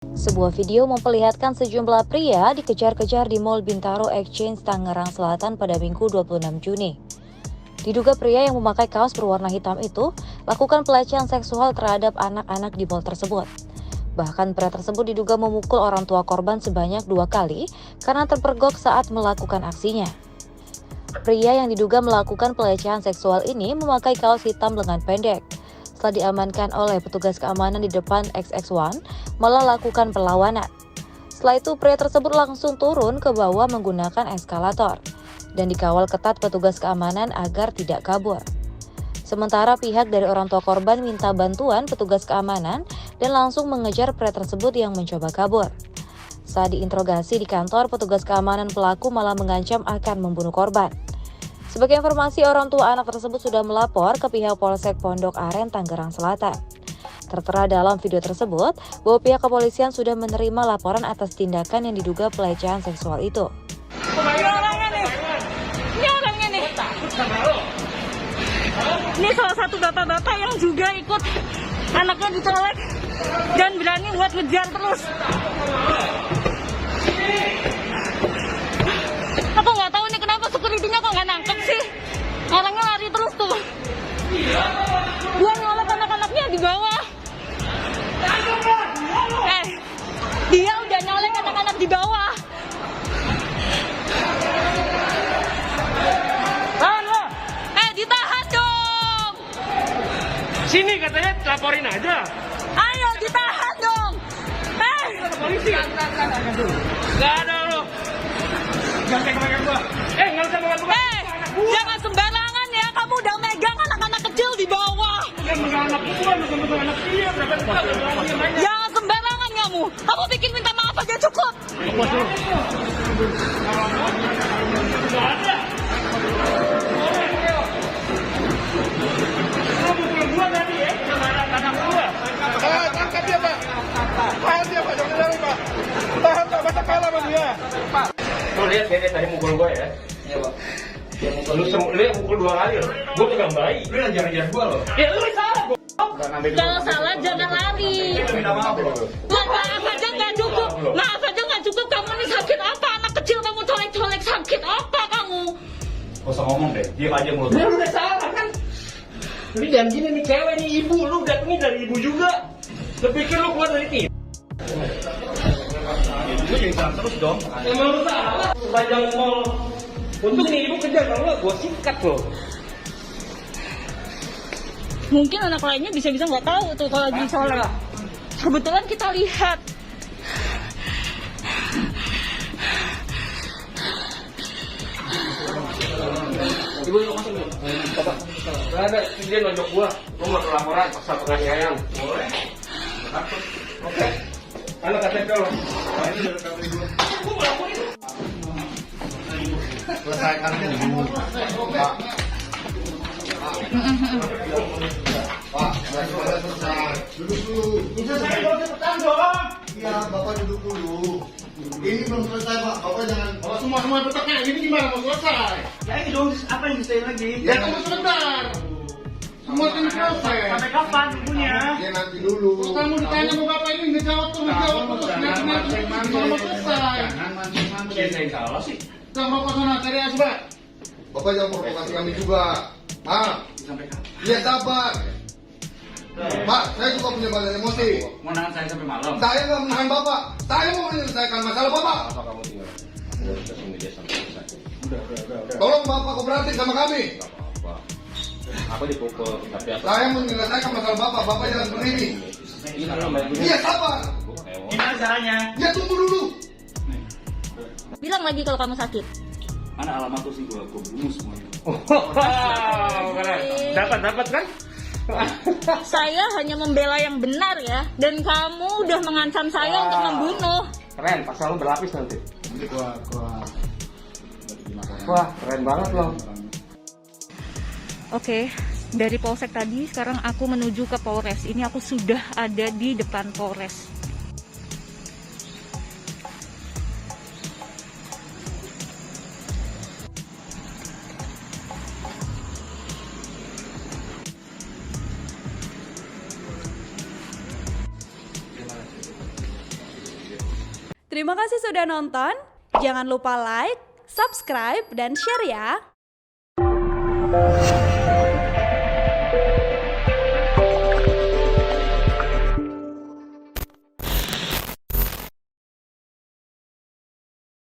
Sebuah video memperlihatkan sejumlah pria dikejar-kejar di Mall Bintaro Exchange, Tangerang Selatan pada Minggu 26 Juni. Diduga pria yang memakai kaos berwarna hitam itu lakukan pelecehan seksual terhadap anak-anak di mall tersebut. Bahkan pria tersebut diduga memukul orang tua korban sebanyak 2 kali karena terpergok saat melakukan aksinya. Pria yang diduga melakukan pelecehan seksual ini memakai kaos hitam lengan pendek. Setelah diamankan oleh petugas keamanan di depan XX1, malah lakukan perlawanan. Setelah itu, pria tersebut langsung turun ke bawah menggunakan eskalator dan dikawal ketat petugas keamanan agar tidak kabur. Sementara pihak dari orang tua korban minta bantuan petugas keamanan dan langsung mengejar pria tersebut yang mencoba kabur. Saat diinterogasi di kantor, petugas keamanan pelaku malah mengancam akan membunuh korban. Sebagai informasi, orang tua anak tersebut sudah melapor ke pihak Polsek Pondok Aren, Tangerang Selatan. Tertera dalam video tersebut bahwa pihak kepolisian sudah menerima laporan atas tindakan yang diduga pelecehan seksual itu. Ini salah satu bapak-bapak yang juga ikut anaknya dicolek dan berani buat ngejar terus. Aku nggak tahu ini kenapa security-nya kok nggak nangkep sih. Orangnya lari terus tuh. Dia nyolek anak-anaknya di bawah. Dia udah nyolek anak-anak di bawah. Ditahan dong. Sini katanya laporin aja. Ayo ditahan dong. Polisi. Gak ada lo. Jangan pegang gua. Nggak usah pegang gua. Jangan sembarangan ya. Kamu udah megang anak-anak kecil di bawah. Megang anak gua, megang anak dia. Jangan sembarangan kamu. Kamu bikin minta maaf aja cukup. Gak ada. Lu mukul gua tadi ya, sama anak gua. Tangkap dia, Pak. Tahan dia, Pak. Jangan lari, Pak. Tahan, Pak. Masa kalah sama dia. Pak. Lu lihat dia tadi mukul gua ya. Iya, Pak. Lu yang mukul 2 kali loh. Gua pegang bayi. Lu yang ngejar gua loh. Ya lu salah gua. Kalau salah jangan lari. Minta maaf loh. Maaf aja nggak cukup. Maaf aja nggak cukup. Kamu ini sakit apa? Anak kecil kamu colek-colek, sakit apa kamu? Gak usah ngomong deh. Diam aja mulut. Lu udah salah kan? Lu jangan gini nih cewek nih ibu. Lu datangnya dari ibu juga. Lu pikir lu keluar dari tim? Lu jadi jalan terus dong. Emang lu salah. Panjang mall. Untuk nih ibu kejar, kalau nggak gua sikat loh. Mungkin anak lainnya bisa-bisa nggak tahu tuh kalau lagi colek. Kebetulan kita lihat. Ibu lu masuk dulu. Bapak. Gak ada, dia nonjok gua. Gua mau ke laporan pasal penganiayaan. Boleh. Oke. Anak KTP lo. Gua mau laporin. Selesaikan dulu. Pak. Pak, selesai. Duduk dulu. Bisa saya bawa cepetan dong. Iya, Bapak duduk dulu. Ini belum selesai, Pak. Bapak jangan... Kalau semua tetap kayak gini gimana mau selesai? Ya ini dong, apa yang bisa lagi? Ya tunggu sebentar. Semua kan selesai. Sampai kapan ibunya? Ya nanti dulu. Kamu ditanya sama bapak ini ngejawab terus, ngejawab terus. Nanti mau selesai. Jangan mancing-mancing. Saya salah sih. Jangan rokok sana, cari asbak. Bapak jangan provokasi kami juga. Pak, Sampai kapan? iya sabar. Pak, saya juga punya banyak emosi. Mau nahan saya sampai malam? Saya nggak menahan Bapak. Saya mau menyelesaikan masalah Bapak. Apa kamu tinggal? Kita tunggu dia sampai selesai. Udah. Tolong Bapak kooperatif sama kami. Apa? Aku dipukul, tapi apa? Saya menyelesaikan masalah Bapak. Bapak jangan seperti ini. Iya sabar. Gimana caranya? Ya tunggu dulu. Bilang lagi kalau kamu sakit. Mana alamat tuh sih gua bunuh semuanya. Wow, keren. Dapat kan? Saya hanya membela yang benar ya. Dan kamu udah mengancam saya untuk membunuh. Keren, pasal lu berlapis nanti. Nanti gua Wah, keren banget loh. Oke, dari Polsek tadi sekarang aku menuju ke Polres. Ini aku sudah ada di depan Polres. Terima kasih sudah nonton. Jangan lupa like, subscribe, dan share ya.